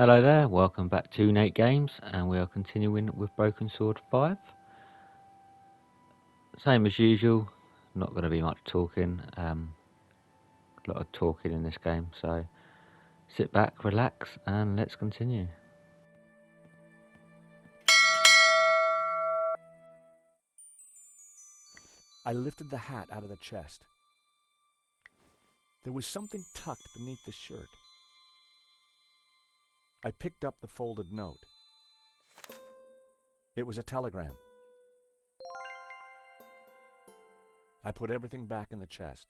Hello there, welcome back to Nate Games, and we are continuing with Broken Sword 5. Same as usual, not going to be much talking, a lot of talking in this game, so sit back, relax, and let's continue. I lifted the hat out of the chest. There was something tucked beneath the shirt. I picked up the folded note. It was a telegram. I put everything back in the chest.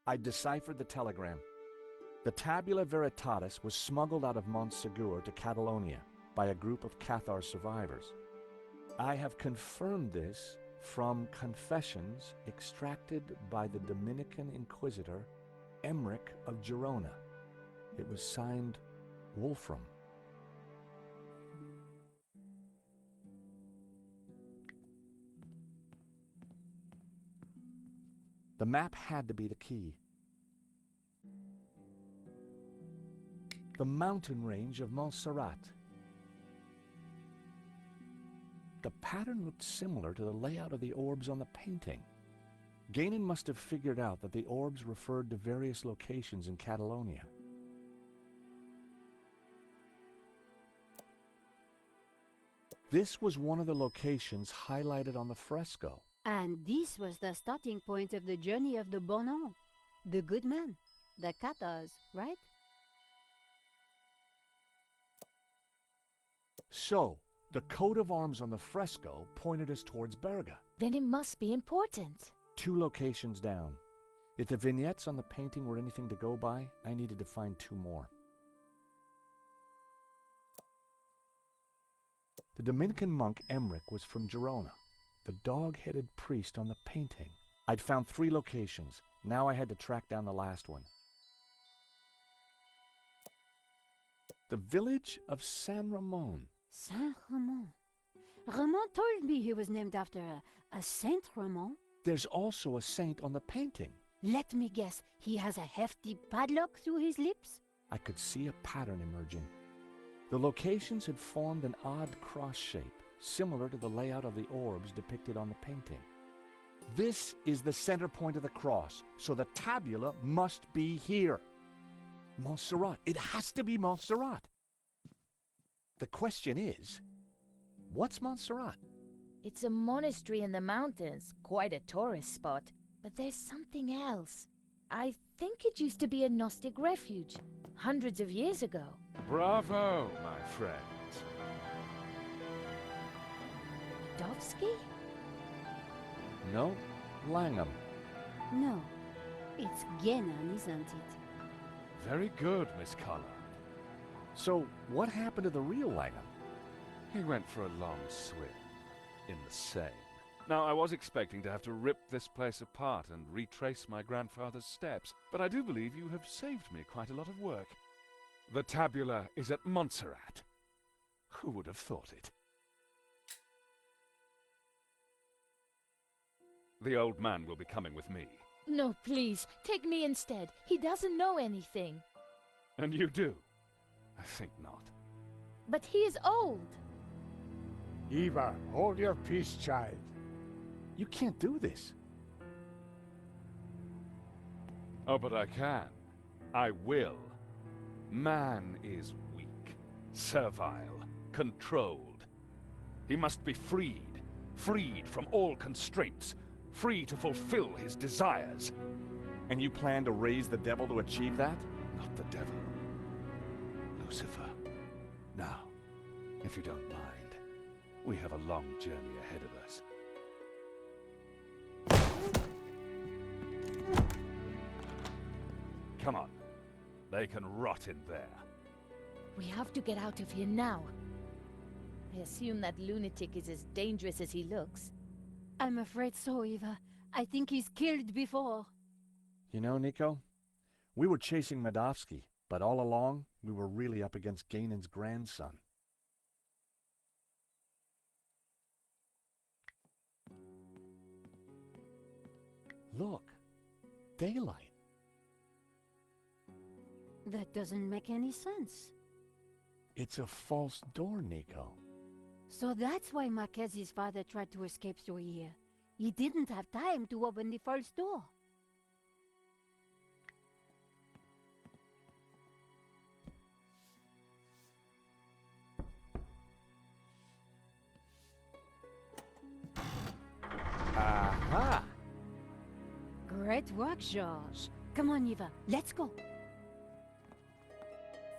I deciphered the telegram. The Tabula Veritatis was smuggled out of Montsegur to Catalonia by a group of Cathar survivors. I have confirmed this from confessions extracted by the Dominican Inquisitor Emmerich of Girona. It was signed Wolfram. The map had to be the key. The mountain range of Montserrat. The pattern looked similar to the layout of the orbs on the painting. Gainan must have figured out that the orbs referred to various locations in Catalonia. This was one of the locations highlighted on the fresco. And this was the starting point of the journey of the Bonan, the good men, the Cathars, right? So, the coat of arms on the fresco pointed us towards Berga. Then it must be important. 2 locations down. If the vignettes on the painting were anything to go by, I needed to find 2 more. The Dominican monk Emmerich was from Girona, the dog-headed priest on the painting. I'd found 3 locations. Now I had to track down the last one. The village of San Ramon. Saint Ramon. Ramon told me he was named after a Saint Ramon. There's also a saint on the painting. Let me guess, he has a hefty padlock through his lips? I could see a pattern emerging. The locations had formed an odd cross shape, similar to the layout of the orbs depicted on the painting. This is the center point of the cross, so the tabula must be here. Montserrat. It has to be Montserrat. The question is, what's Montserrat? It's a monastery in the mountains, quite a tourist spot. But there's something else. I think it used to be a Gnostic refuge, hundreds of years ago. Bravo, my friend. Dovsky? No, Langham. No, it's Genan, isn't it? Very good, Miss Collard. So, what happened to the real Langham? He went for a long swim in the Seine. Now, I was expecting to have to rip this place apart and retrace my grandfather's steps, but I do believe you have saved me quite a lot of work. The tabula is at Montserrat. Who would have thought it? The old man will be coming with me. No, please, take me instead. He doesn't know anything. And you do? I think not. But he is old. Eva, hold your peace, child. You can't do this. Oh, but I can. I will. Man is weak, servile, controlled. He must be freed, freed from all constraints, free to fulfill his desires. And you plan to raise the devil to achieve that? Not the devil. Lucifer. Now, if you don't mind, we have a long journey ahead of us. Come on. They can rot in there. We have to get out of here now. I assume that lunatic is as dangerous as he looks. I'm afraid so, Eva. I think he's killed before. You know, Nico, we were chasing Medovsky, but all along, we were really up against Ganon's grandson. Look, daylight. That doesn't make any sense. It's a false door, Nico. So that's why Marquez's father tried to escape through here. He didn't have time to open the false door. Aha! Great work, George. Come on, Eva, let's go.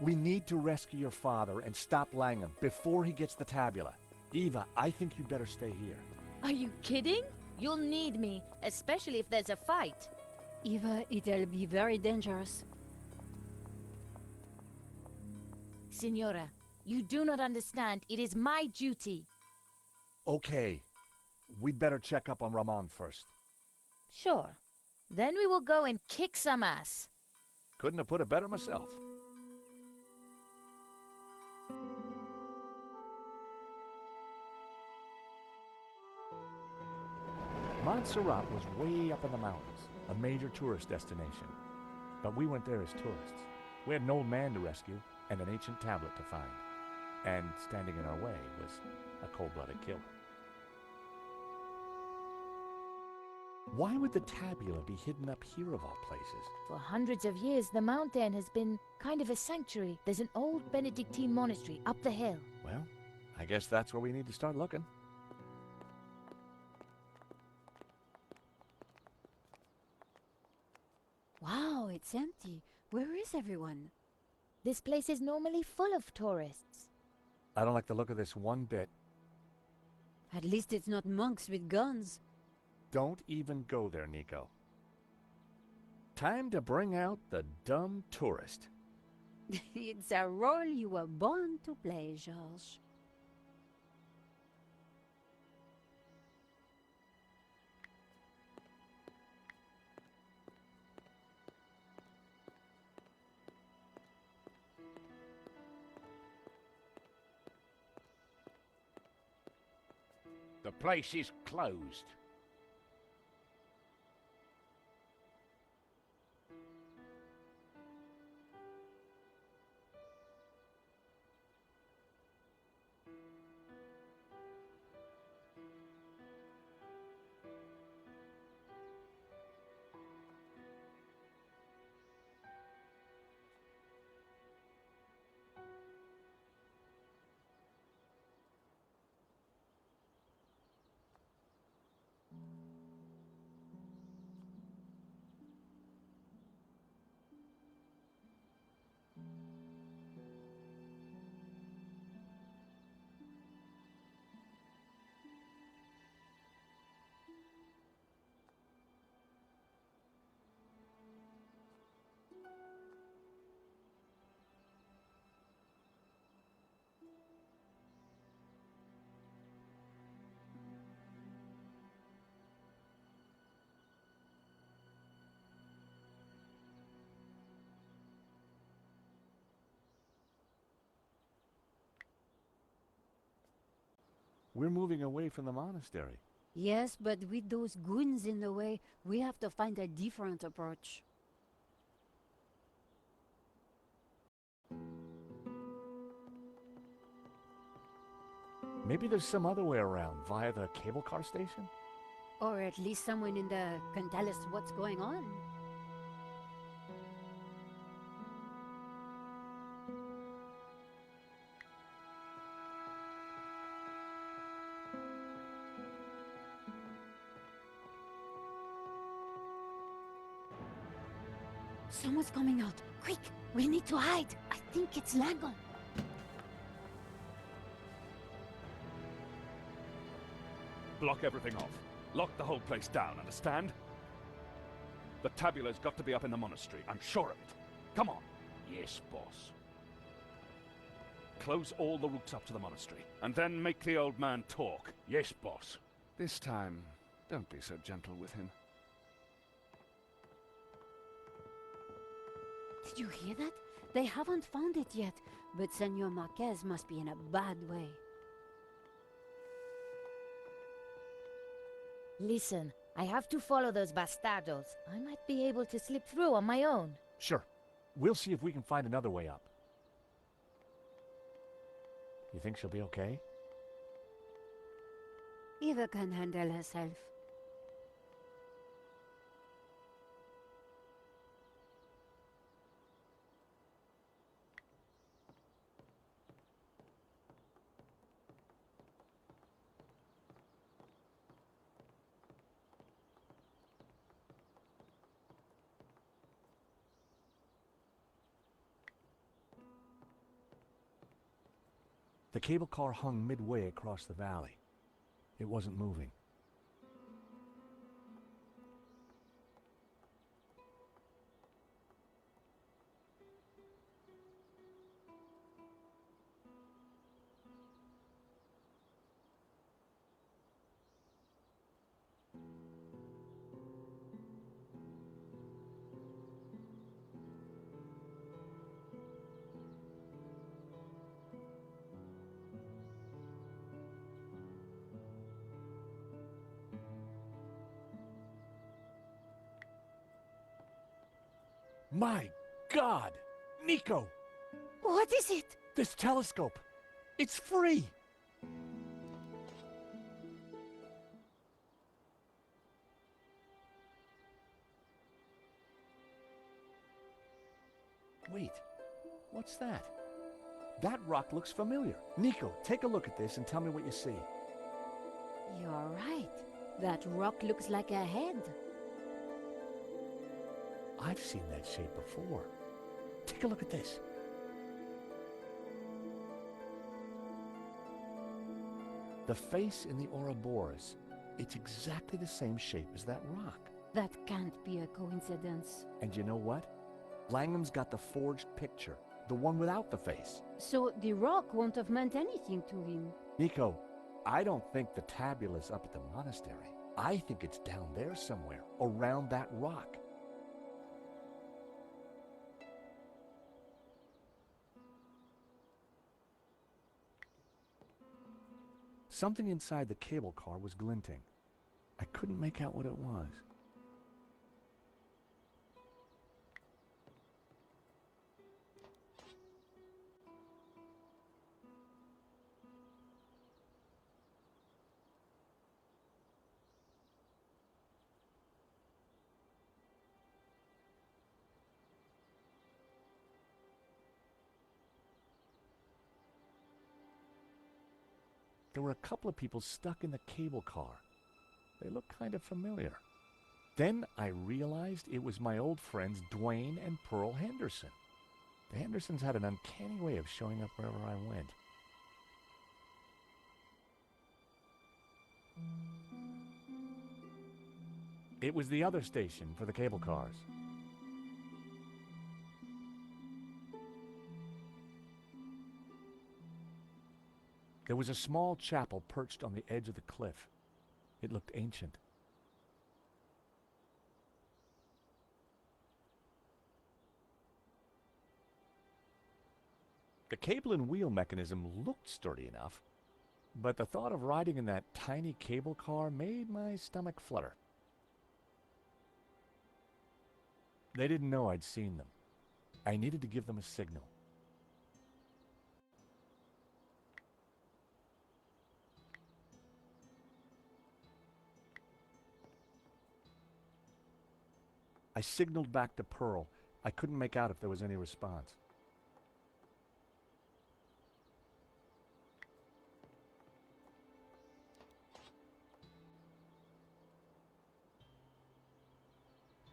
We need to rescue your father and stop Langham before he gets the tabula. Eva, I think you'd better stay here. Are you kidding? You'll need me, especially if there's a fight. Eva, it'll be very dangerous. Signora, you do not understand. It is my duty. Okay. We'd better check up on Ramon first. Sure. Then we will go and kick some ass. Couldn't have put it better myself. Montserrat was way up in the mountains, a major tourist destination. But we went there as tourists. We had an old man to rescue and an ancient tablet to find. And standing in our way was a cold-blooded killer. Why would the tabula be hidden up here of all places? For hundreds of years, the mountain has been kind of a sanctuary. There's an old Benedictine monastery up the hill. Well, I guess that's where we need to start looking. Wow, it's empty. Where is everyone? This place is normally full of tourists. I don't like the look of this one bit. At least it's not monks with guns. Don't even go there, Nico. Time to bring out the dumb tourist. It's a role you were born to play, George. The place is closed. We're moving away from the monastery. Yes, but with those goons in the way, we have to find a different approach. Maybe there's some other way around, via the cable car station? Or at least someone in the can tell us what's going on. Someone's coming out. Quick, we need to hide. I think it's Langon. Block everything off. Lock the whole place down, understand? The tabula's got to be up in the monastery, I'm sure of it. Come on. Yes, boss. Close all the routes up to the monastery, and then make the old man talk. Yes, boss. This time, don't be so gentle with him. Did you hear that? They haven't found it yet, but Senor Marquez must be in a bad way. Listen, I have to follow those bastardos. I might be able to slip through on my own. Sure. We'll see if we can find another way up. You think she'll be okay? Eva can handle herself. The cable car hung midway across the valley. It wasn't moving. My God! Nico! What is it? This telescope! It's free! Wait, what's that? That rock looks familiar. Nico, take a look at this and tell me what you see. You're right. That rock looks like a head. I've seen that shape before. Take a look at this. The face in the Ouroboros, it's exactly the same shape as that rock. That can't be a coincidence. And you know what? Langham's got the forged picture, the one without the face. So the rock won't have meant anything to him. Nico, I don't think the tabula's up at the monastery. I think it's down there somewhere, around that rock. Something inside the cable car was glinting. I couldn't make out what it was. There were a couple of people stuck in the cable car. They looked kind of familiar. Then I realized it was my old friends Dwayne and Pearl Henderson. The Hendersons had an uncanny way of showing up wherever I went. It was the other station for the cable cars. There was a small chapel perched on the edge of the cliff. It looked ancient. The cable and wheel mechanism looked sturdy enough, but the thought of riding in that tiny cable car made my stomach flutter. They didn't know I'd seen them. I needed to give them a signal. I signaled back to Pearl. I couldn't make out if there was any response.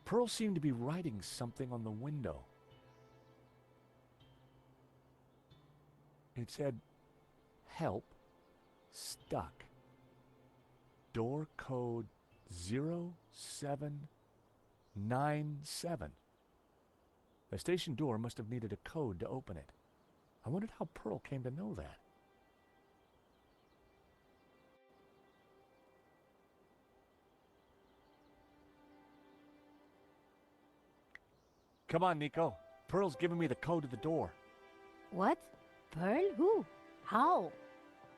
Pearl seemed to be writing something on the window. It said, "Help, stuck. Door code 0797. The station door must have needed a code to open it. I wondered how Pearl came to know that. Come on, Nico. Pearl's giving me the code to the door. What? Pearl? Who? How?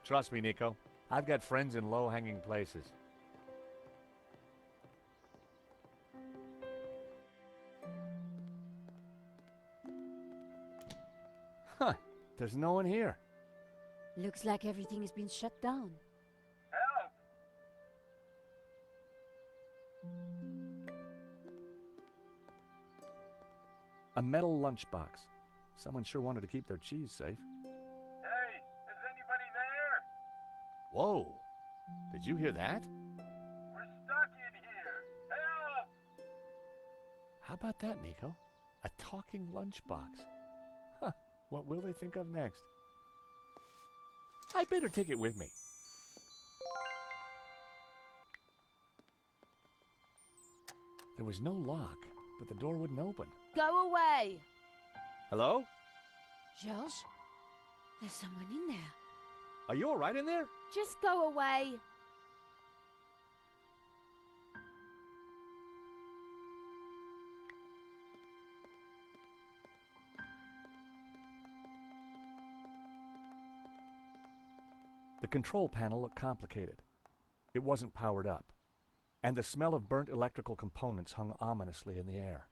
Trust me, Nico. I've got friends in low-hanging places. Huh. There's no one here. Looks like everything has been shut down. A metal lunchbox. Someone sure wanted to keep their cheese safe. Hey, is anybody there? Whoa! Did you hear that? We're stuck in here. Help! How about that, Nico? A talking lunchbox. Huh. What will they think of next? I better take it with me. There was no lock, but the door wouldn't open. Go away! Hello? George? There's someone in there. Are you all right in there? Just go away! The control panel looked complicated. It wasn't powered up, and the smell of burnt electrical components hung ominously in the air.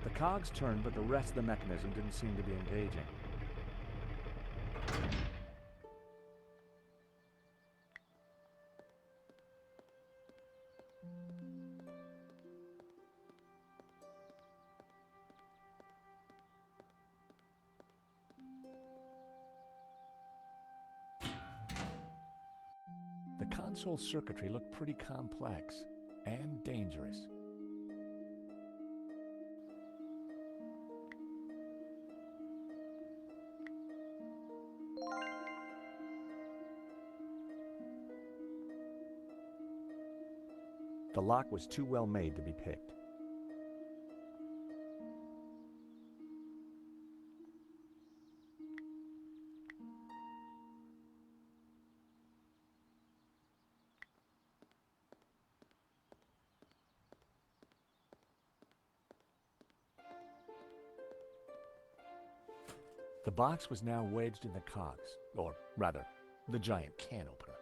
The cogs turned, but the rest of the mechanism didn't seem to be engaging. The console circuitry looked pretty complex and dangerous. The lock was too well made to be picked. The box was now wedged in the cogs, or rather, the giant can opener.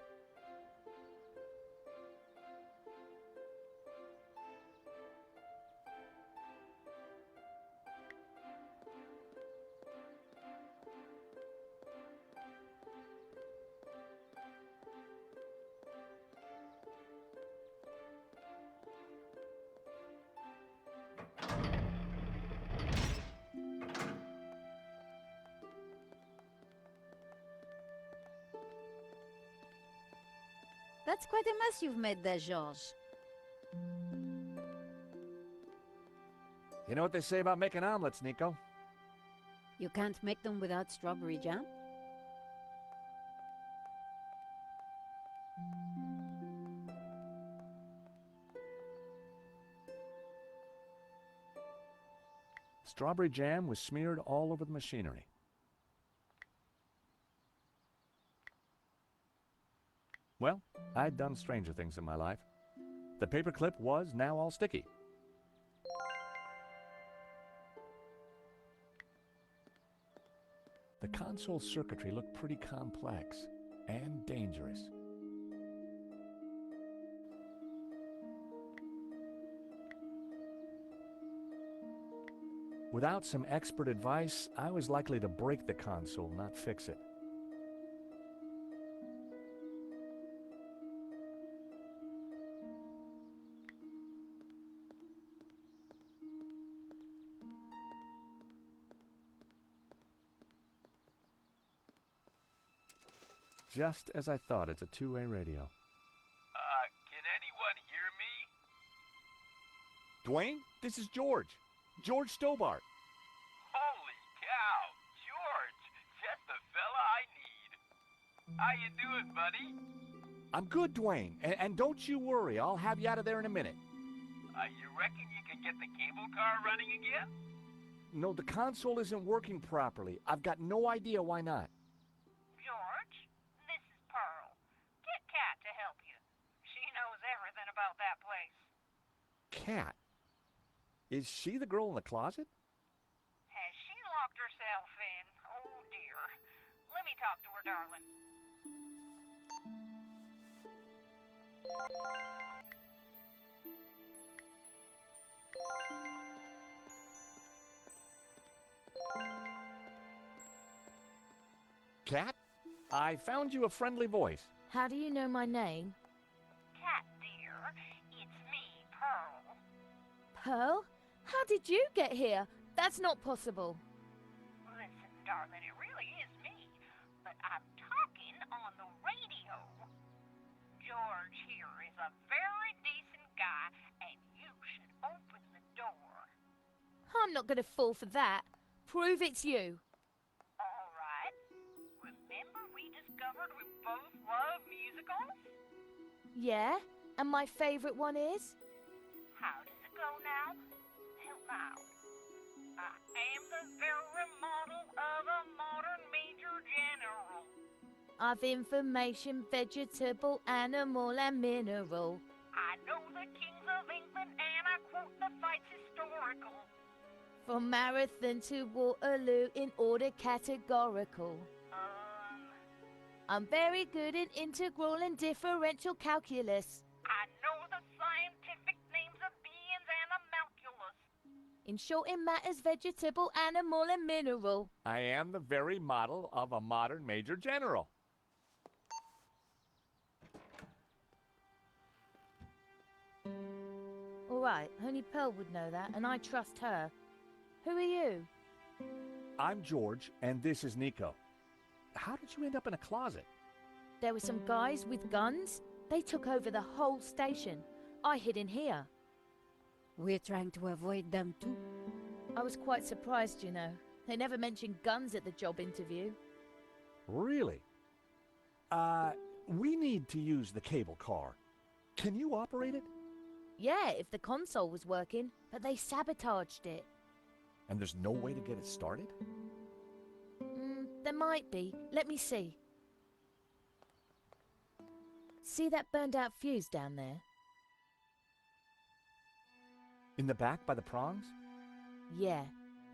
That's quite a mess you've made there, Georges. You know what they say about making omelets, Nico? You can't make them without strawberry jam? Strawberry jam was smeared all over the machinery. Well, I'd done stranger things in my life. The paperclip was now all sticky. The console circuitry looked pretty complex and dangerous. Without some expert advice, I was likely to break the console, not fix it. Just as I thought, it's a two-way radio. Can anyone hear me? Dwayne, this is George. George Stobart. Holy cow, George, just the fella I need. How you doing, buddy? I'm good, Dwayne. And don't you worry, I'll have you out of there in a minute. You reckon you can get the cable car running again? No, the console isn't working properly. I've got no idea why not. George, this is Pearl. Get Kat to help you. She knows everything about that place. Kat? Is she the girl in the closet? Has she locked herself in? Oh, dear. Let me talk to her, darling. Kat? I found you a friendly voice. How do you know my name? Kat, dear, it's me, Pearl. Pearl? How did you get here? That's not possible. Listen, darling, it really is me. But I'm talking on the radio. George here is a very decent guy, and you should open the door. I'm not going to fall for that. Prove it's you. All right. Remember we discovered we both love musicals? Yeah? And my favorite one is? How does it go now? Help out. I am the very model of a modern major general. Of information, vegetable, animal, and mineral. I know the kings of England and I quote the fights historical. From Marathon to Waterloo in order categorical. I'm very good in integral and differential calculus. I know the scientific names of beings and homunculus. In short, it matters vegetable, animal, and mineral. I am the very model of a modern major general. All right, only Pearl would know that, and I trust her. Who are you? I'm George, and this is Nico. How did you end up in a closet? There were some guys with guns. They took over the whole station. I hid in here. We're trying to avoid them too. I was quite surprised, you know. They never mentioned guns at the job interview. Really? We need to use the cable car. Can you operate it? Yeah, if the console was working, but they sabotaged it. And there's no way to get it started? There might be. Let me see. See that burned out fuse down there? In the back by the prongs? Yeah.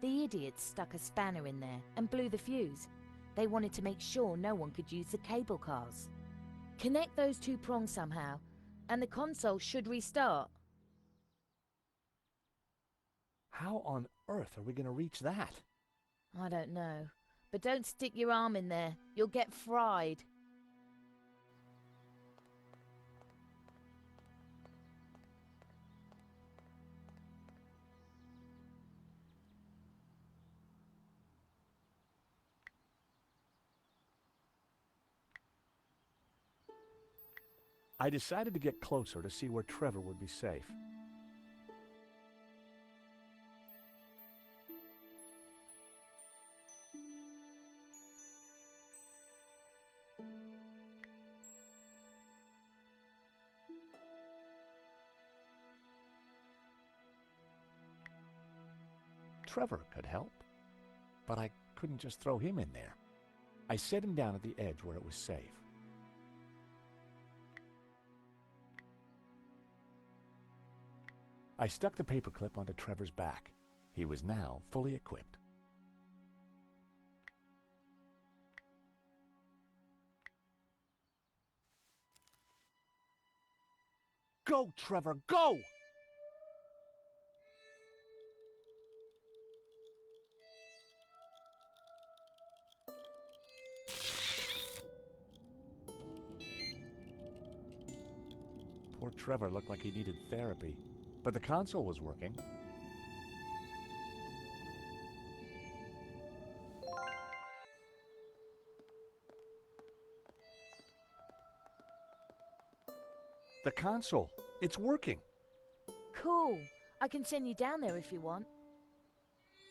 The idiots stuck a spanner in there and blew the fuse. They wanted to make sure no one could use the cable cars. Connect those two prongs somehow, and the console should restart. How on earth are we going to reach that? I don't know. But don't stick your arm in there. You'll get fried. I decided to get closer to see where Trevor would be safe. Trevor could help, but I couldn't just throw him in there. I set him down at the edge where it was safe. I stuck the paperclip onto Trevor's back. He was now fully equipped. Go, Trevor, go! Poor Trevor looked like he needed therapy, but the console was working. The console, it's working. Cool. I can send you down there if you want.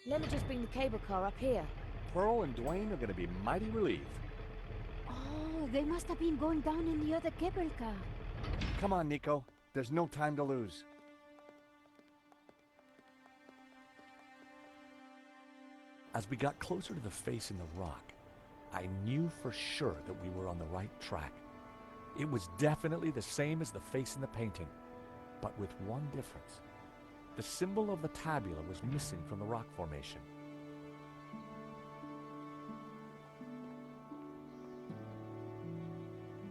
Let me just bring the cable car up here. Pearl and Dwayne are going to be mighty relieved. Oh, they must have been going down in the other cable car. Come on, Nico. There's no time to lose. As we got closer to the face in the rock, I knew for sure that we were on the right track. It was definitely the same as the face in the painting, but with one difference. The symbol of the tabula was missing from the rock formation.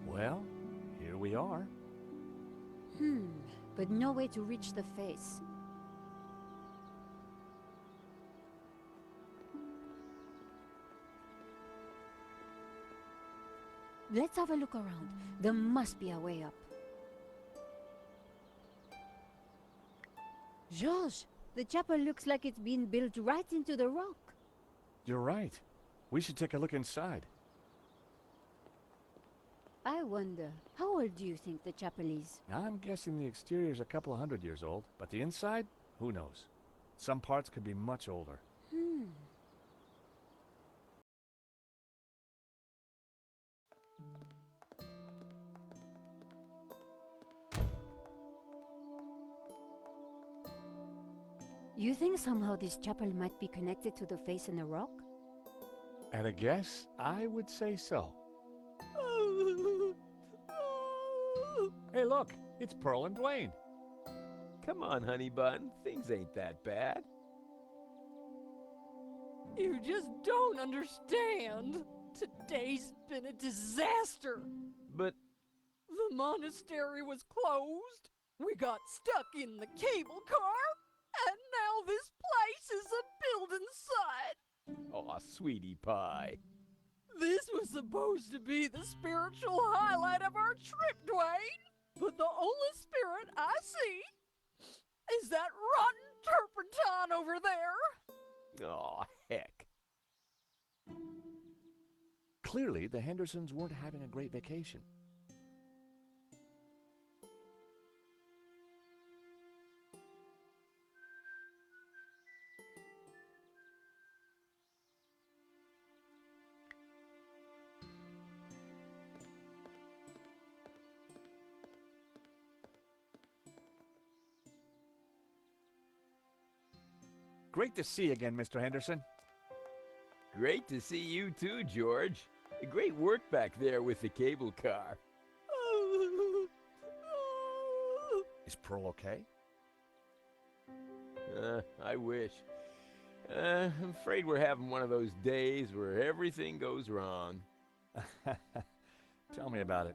Well, here we are. But no way to reach the face. Let's have a look around. There must be a way up. George, the chapel looks like it's been built right into the rock. You're right. We should take a look inside. I wonder, how old do you think the chapel is? I'm guessing the exterior's a couple of 100 years old, but the inside? Who knows? Some parts could be much older. You think somehow this chapel might be connected to the face in the rock? At a guess, I would say so. Hey, look! It's Pearl and Dwayne. Come on, honey bun. Things ain't that bad. You just don't understand. Today's been a disaster. But The monastery was closed. We got stuck in the cable car. And now this place is a building site. aw, sweetie pie. This was supposed to be the spiritual highlight of our trip, Dwayne. But the only spirit I see is that rotten turpentine over there. Aw, heck. Clearly, the Hendersons weren't having a great vacation. Great to see you again, Mr. Henderson. Great to see you too, George. Great work back there with the cable car. Is Pearl okay? I wish. I'm afraid we're having one of those days where everything goes wrong. Tell me about it.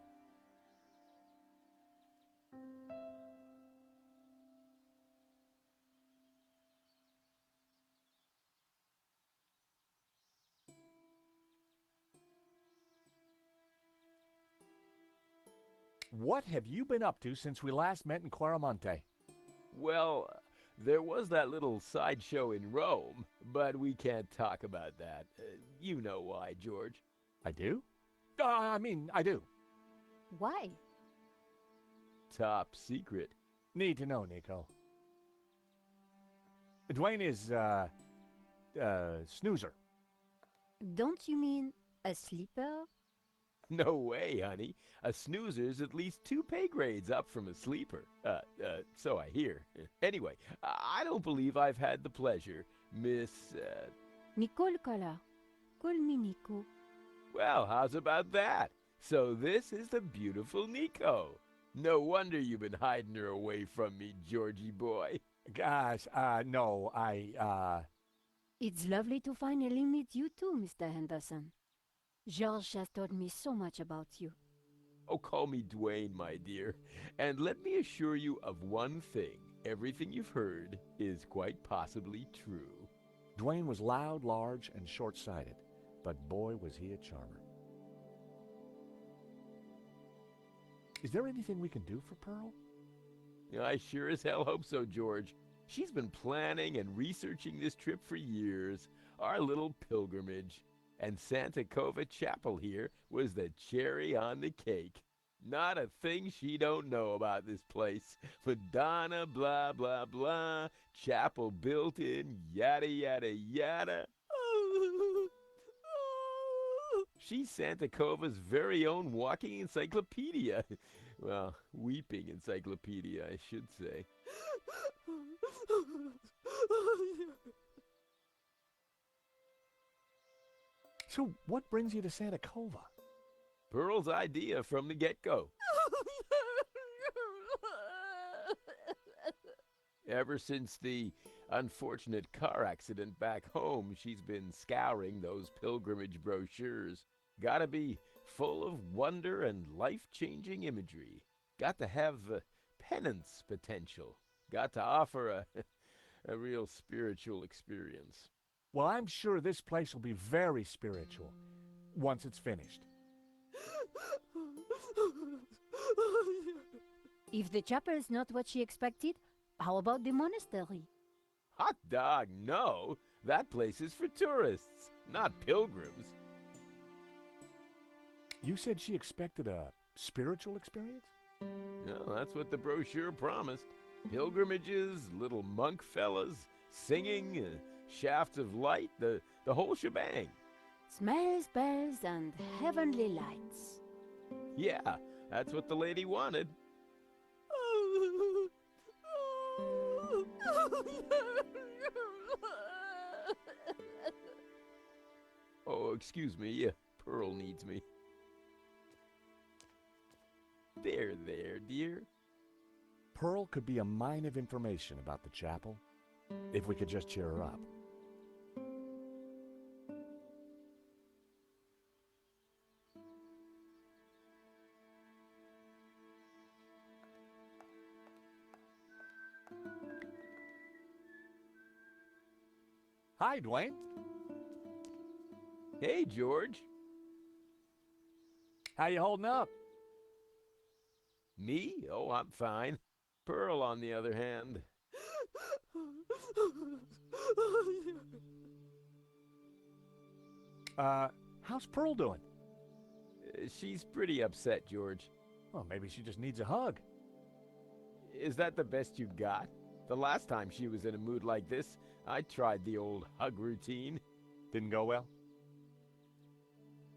What have you been up to since we last met in Claramonte? Well, there was that little sideshow in Rome, but we can't talk about that. You know why, George. I do? I do. Why? Top secret. Need to know, Nico. Dwayne is, snoozer. Don't you mean a sleeper? No way, honey. A snoozer's at least 2 pay grades up from a sleeper. So I hear. Anyway, I don't believe I've had the pleasure, Miss, Nicole Collar. Call me Nico. Well, how's about that? So this is the beautiful Nico. No wonder you've been hiding her away from me, Georgie boy. Gosh, no, It's lovely to finally meet you too, Mr. Henderson. George has told me so much about you. Oh, call me Dwayne, my dear. And let me assure you of one thing. Everything you've heard is quite possibly true. Dwayne was loud, large, and short-sighted, but boy was he a charmer. Is there anything we can do for Pearl? I sure as hell hope so, George. She's been planning and researching this trip for years, our little pilgrimage. And Santa Cova Chapel here was the cherry on the cake. Not a thing she don't know about this place. Madonna, blah, blah, blah. Chapel built in, yada, yada, yada. She's Santa Cova's very own walking encyclopedia. Well, weeping encyclopedia, I should say. So what brings you to Santa Cova? Pearl's idea from the get-go. Ever since the unfortunate car accident back home, she's been scouring those pilgrimage brochures. Gotta be full of wonder and life-changing imagery. Got to have penance potential. Got to offer a real spiritual experience. Well, I'm sure this place will be very spiritual once it's finished. If the chapel is not what she expected, how about the monastery? Hot dog, no. That place is for tourists, not pilgrims. You said she expected a spiritual experience? No, that's what the brochure promised. Pilgrimages, little monk fellas, singing, shafts of light, the whole shebang. Smells, bells, and heavenly lights. Yeah, that's what the lady wanted. Oh, excuse me, Pearl needs me. There, dear. Pearl could be a mine of information about the chapel if we could just cheer her up. Hi, Dwayne. Hey, George. How you holding up? Me? Oh, I'm fine. Pearl, on the other hand. How's Pearl doing? She's pretty upset, George. Well, maybe she just needs a hug. Is that the best you got? The last time she was in a mood like this, I tried the old hug routine. Didn't go well?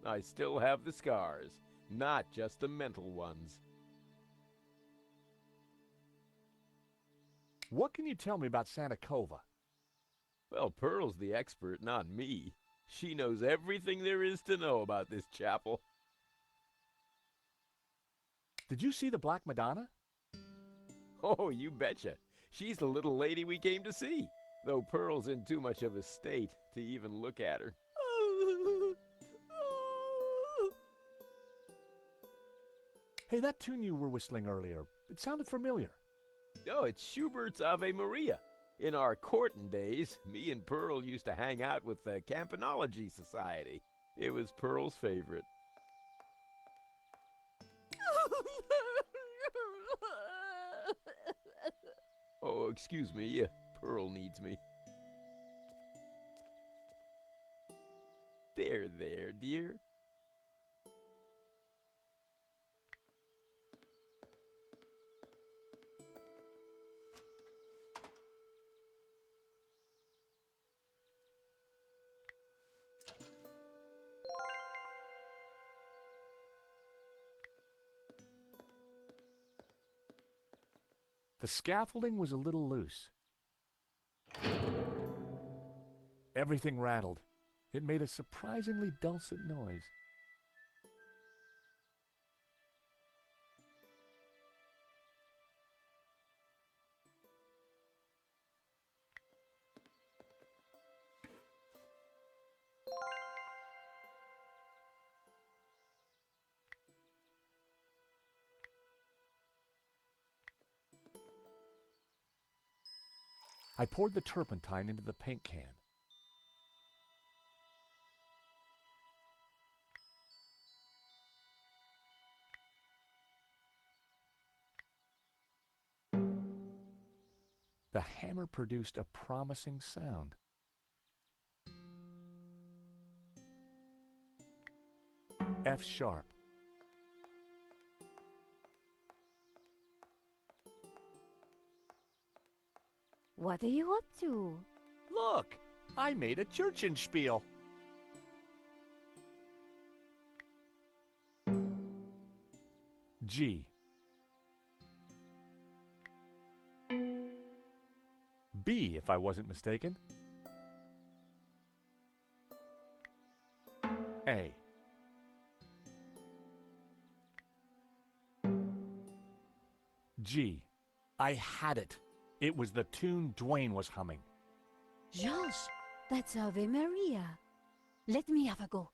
I still have the scars, not just the mental ones. What can you tell me about Santa Cova? Well, Pearl's the expert, not me. She knows everything there is to know about this chapel. Did you see the Black Madonna? Oh, you betcha. She's the little lady we came to see, though Pearl's in too much of a state to even look at her. Hey, that tune you were whistling earlier, it sounded familiar. Oh, it's Schubert's Ave Maria. In our courting days, me and Pearl used to hang out with the Campanology Society. It was Pearl's favorite. Oh, excuse me, Pearl needs me. There, dear. The scaffolding was a little loose. Everything rattled. It made a surprisingly dulcet noise. I poured the turpentine into the paint can. The hammer produced a promising sound. F sharp. What are you up to? Look, I made a Churchenspiel. G. B, if I wasn't mistaken. A. G. I had it. It was the tune Dwayne was humming. George, that's Ave Maria. Let me have a go.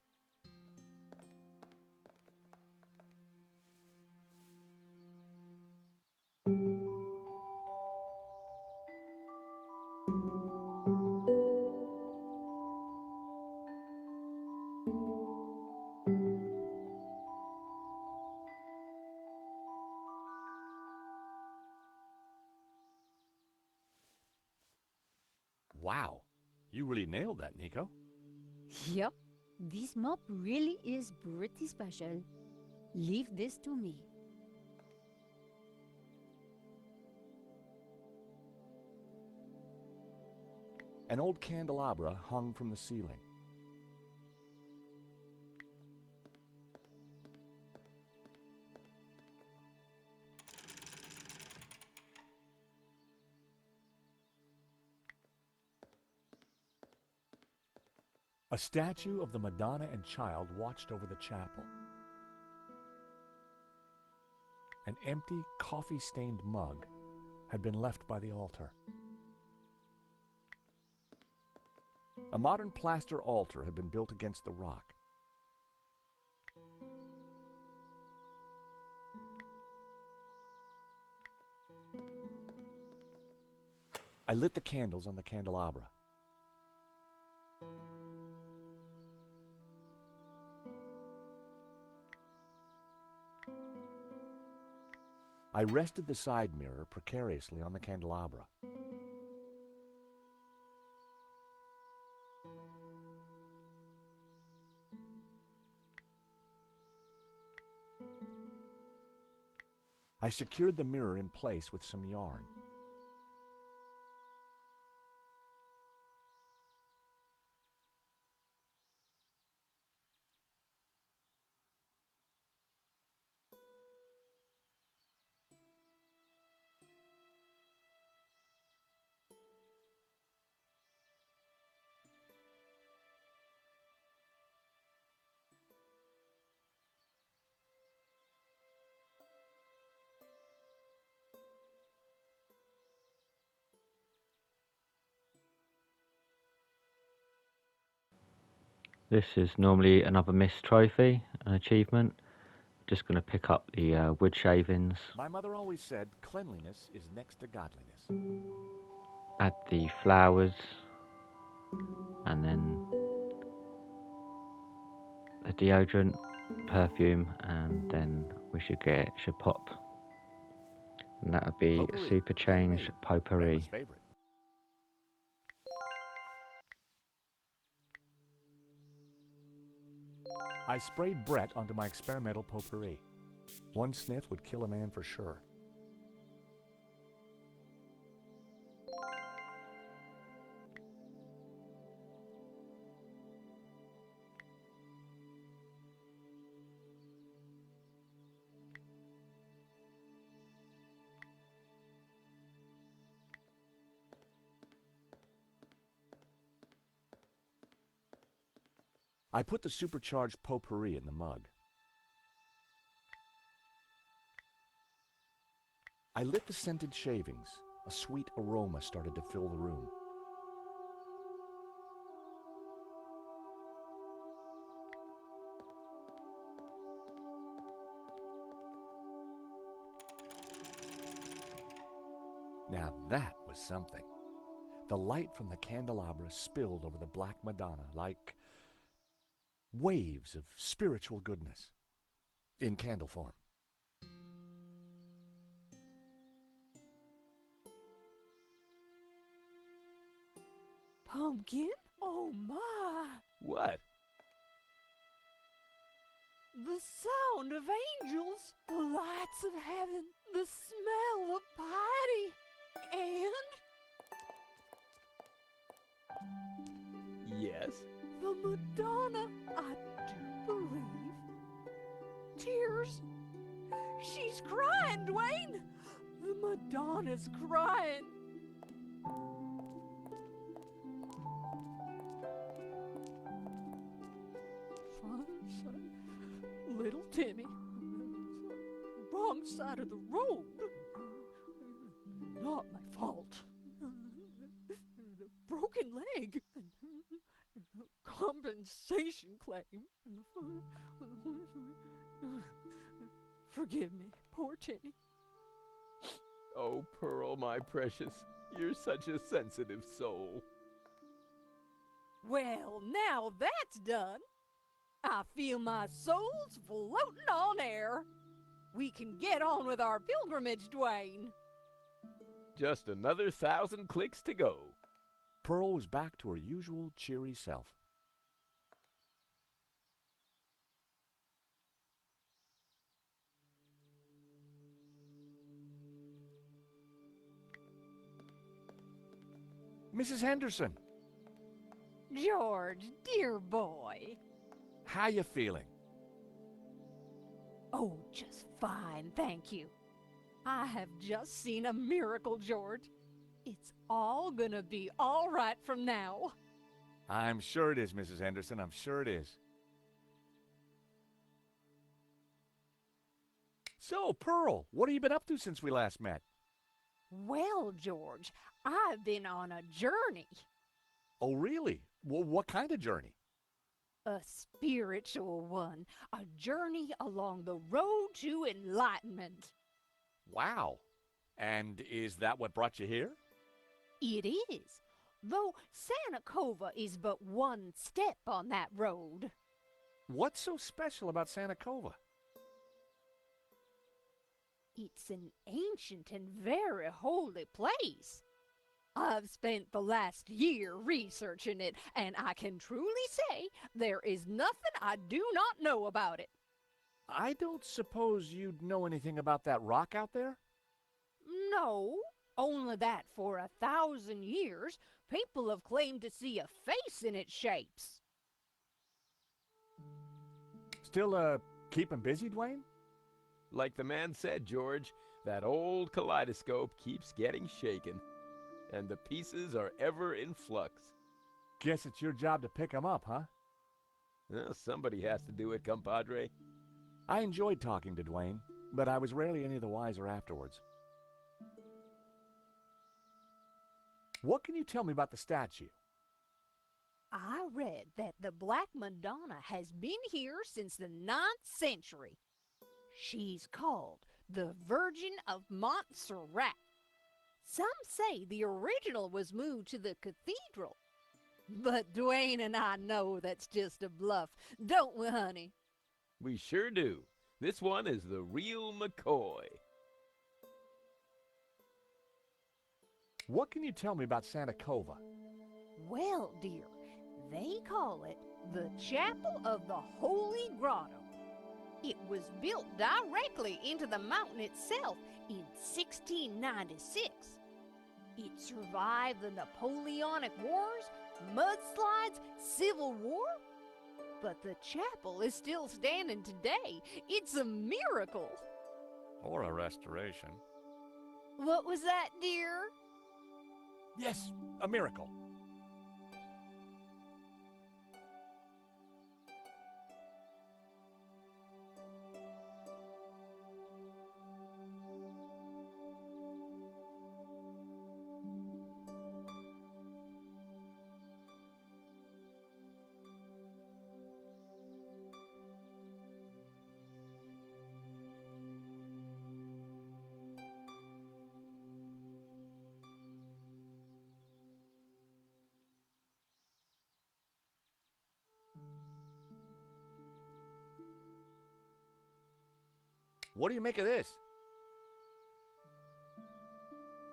Wow, you really nailed that, Nico. Yep, this mop really is pretty special. Leave this to me. An old candelabra hung from the ceiling. A statue of the Madonna and Child watched over the chapel. An empty, coffee-stained mug had been left by the altar. A modern plaster altar had been built against the rock. I lit the candles on the candelabra. I rested the side mirror precariously on the candelabra. I secured the mirror in place with some yarn. This is normally another missed trophy, an achievement. Just going to pick up the wood shavings, My mother always said cleanliness is next to godliness. add the flowers, and then the deodorant, perfume, and then we should pop. And that would be Potpourri, Super like Change me, Potpourri. Grandma's favorite. I sprayed Brett onto my experimental potpourri. One sniff would kill a man for sure. I put the supercharged potpourri in the mug. I lit the scented shavings. A sweet aroma started to fill the room. Now that was something. The light from the candelabra spilled over the Black Madonna like waves of spiritual goodness in candle form. Pumpkin? Oh my! What? The sound of angels, the lights of heaven, the smell of piety, and Yes? the Madonna, I do believe. Tears. She's crying, Dwayne! The Madonna's crying. Son, little Timmy. Wrong side of the road. Not my fault. Broken leg. Compensation claim. Forgive me, poor Timmy. Oh, Pearl, my precious, you're such a sensitive soul. Well, now that's done. I feel my soul's floating on air. We can get on with our pilgrimage, Dwayne. Just another 1,000 clicks to go. Pearl was back to her usual cheery self. Mrs. Henderson, George, dear boy. how you feeling? Oh, just fine, thank you. I have just seen a miracle, George. It's all gonna be all right from now. I'm sure it is, Mrs. Henderson. I'm sure it is. So, Pearl, what have you been up to since we last met? Well, George, I've been on a journey. Oh, really? Well, what kind of journey? A spiritual one. A journey along the road to enlightenment. Wow. And is that what brought you here? It is. Though Santa Cova is but one step on that road. What's so special about Santa Cova? It's an ancient and very holy place. I've spent the last year researching it, and I can truly say there is nothing I do not know about it. I don't suppose you'd know anything about that rock out there? No, only that for 1,000 years, people have claimed to see a face in its shapes. Still, keeping busy, Dwayne? Like the man said, George, that old kaleidoscope keeps getting shaken, and the pieces are ever in flux. Guess it's your job to pick 'em up, huh? Well, somebody has to do it, compadre. I enjoyed talking to Dwayne, but I was rarely any the wiser afterwards. What can you tell me about the statue? I read that the Black Madonna has been here since the 9th century. She's called the Virgin of Montserrat. Some say the original was moved to the cathedral. But Dwayne and I know that's just a bluff, don't we, honey? We sure do. This one is the real McCoy. What can you tell me about Santa Cova? Well, dear, they call it the Chapel of the Holy Grotto. It was built directly into the mountain itself in 1696. It survived the Napoleonic Wars, mudslides, Civil War. But the chapel is still standing today. It's a miracle. Or a restoration. What was that, dear? Yes, a miracle. What do you make of this?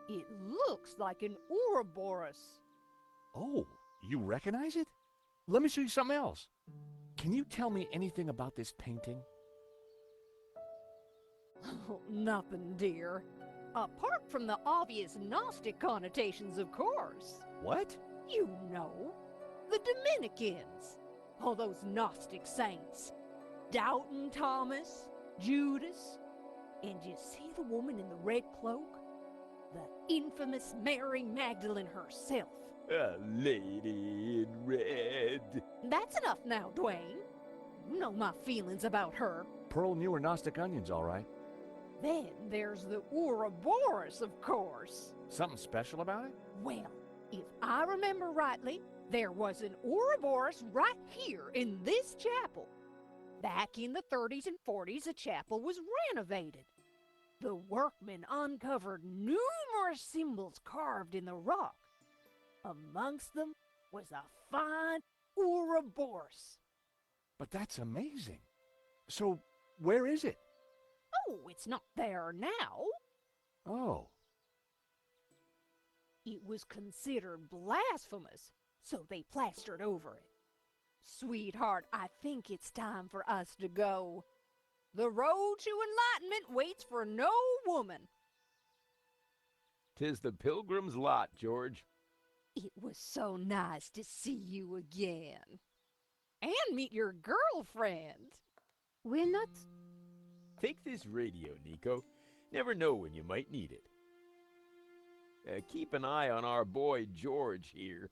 It looks like an Ouroboros. Oh, you recognize it? Let me show you something else. Can you tell me anything about this painting? Oh, nothing, dear. Apart from the obvious Gnostic connotations, of course. What? You know, the Dominicans. All those Gnostic saints. Doubting Thomas, Judas, and you see the woman in the red cloak? The infamous Mary Magdalene herself. A lady in red. That's enough now, Dwayne. You know my feelings about her. Pearl knew her Gnostic onions, all right. Then there's the Ouroboros, of course. Something special about it? Well, if I remember rightly, there was an Ouroboros right here in this chapel. Back in the 30s and 40s, the chapel was renovated. The workmen uncovered numerous symbols carved in the rock. Amongst them was a fine Ouroboros. But that's amazing. So, where is it? Oh, it's not there now. Oh. It was considered blasphemous, so they plastered over it. Sweetheart, I think it's time for us to go. The road to enlightenment waits for no woman. 'Tis the pilgrim's lot, George. It was so nice to see you again. And meet your girlfriend. We're not... Take this radio, Nico. Never know when you might need it. Keep an eye on our boy George here.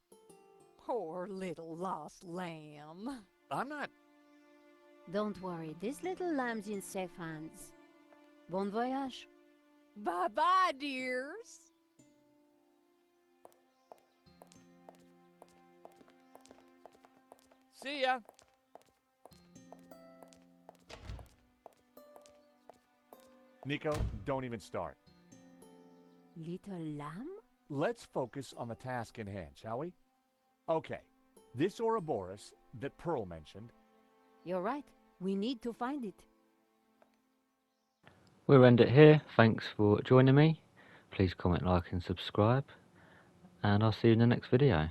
Poor little lost lamb. I'm not... Don't worry, this little lamb's in safe hands. Bon voyage. Bye-bye, dears. See ya. Nico, don't even start. Little lamb? Let's focus on the task in hand, shall we? Okay, this Ouroboros that Pearl mentioned. You're right. We need to find it. We'll end it here. Thanks for joining me. Please comment, like and subscribe. And I'll see you in the next video.